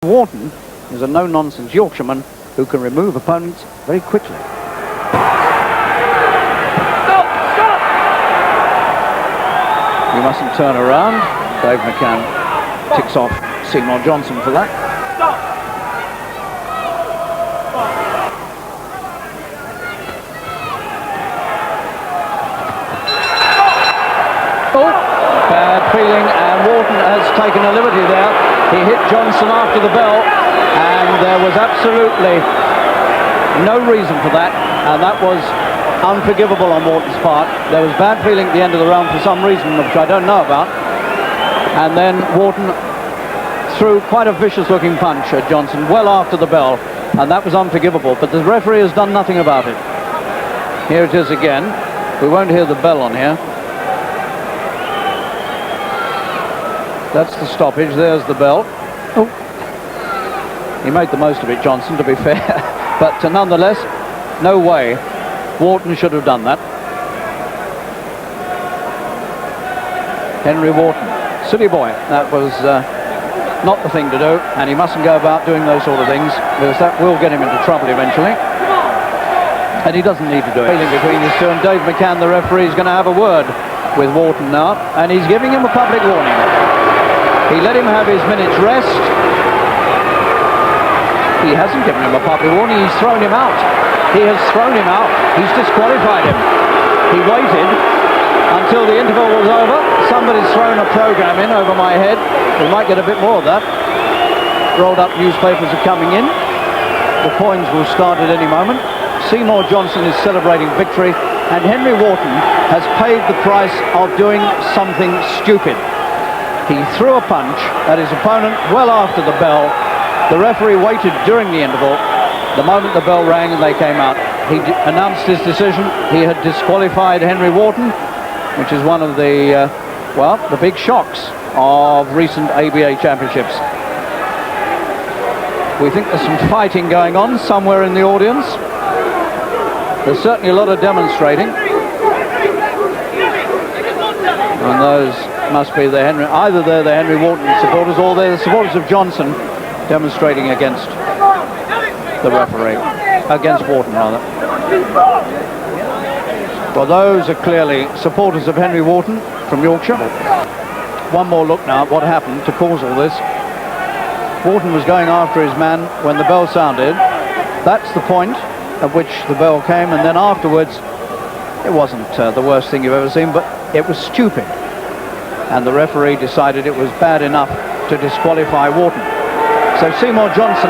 Wharton is a no-nonsense Yorkshireman who can remove opponents very quickly. Stop! You mustn't turn around. Dave McCann ticks off Seymour Johnson for that. Stop! Oh, bad feeling, and Wharton has taken a liberty there. He hit Johnson after the bell, and there was absolutely no reason for that, and that was unforgivable on Wharton's part. There was bad feeling at the end of the round for some reason, which I don't know about, and then Wharton threw quite a vicious-looking punch at Johnson well after the bell, and that was unforgivable, but the referee has done nothing about it. Here it is again. We won't hear the bell on here. That's the stoppage. There's the bell. Oh. He made the most of it, Johnson, to be fair. But nonetheless, no way Wharton should have done that. Henry Wharton, silly boy. That was not the thing to do, and he mustn't go about doing those sort of things, because that will get him into trouble eventually. And he doesn't need to do it. Between these two, and Dave McCann, the referee, is going to have a word with Wharton now, and he's giving him a public warning. He let him have his minute's rest. He hasn't given him a public warning. He's thrown him out. He has thrown him out. He's disqualified him. He waited until the interval was over. Somebody's thrown a program in over my head. We might get a bit more of that. Rolled up newspapers are coming in. The coins will start at any moment. Seymour Johnson is celebrating victory, and Henry Wharton has paid the price of doing something stupid. He threw a punch at his opponent well after the bell. The referee waited during the interval. The moment the bell rang and they came out, he announced his decision. He had disqualified Henry Wharton, which is one of the, well, the big shocks of recent ABA championships. We think there's some fighting going on somewhere in the audience. There's certainly a lot of demonstrating. And those must be the either they're the Henry Wharton supporters or they're the supporters of Johnson demonstrating against the referee, against Wharton rather. Well, those are clearly supporters of Henry Wharton from Yorkshire. One more look now at what happened to cause all this. Wharton was going after his man when the bell sounded. That's the point at which the bell came, and then afterwards it wasn't the worst thing you've ever seen, but it was stupid. And the referee decided it was bad enough to disqualify Wharton. So Seymour Johnson,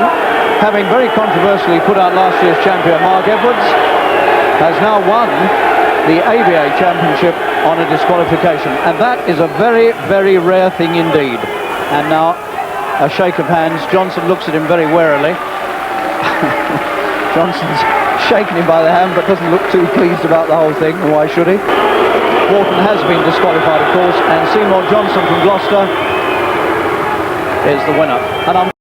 having very controversially put out last year's champion Mark Edwards, has now won the ABA championship on a disqualification. And that is a very, very rare thing indeed. And now a shake of hands. Johnson looks at him very warily. Johnson's shaking him by the hand, but doesn't look too pleased about the whole thing. Why should he? Wharton has been disqualified, of course, and Seymour Johnson from Gloucester is the winner. And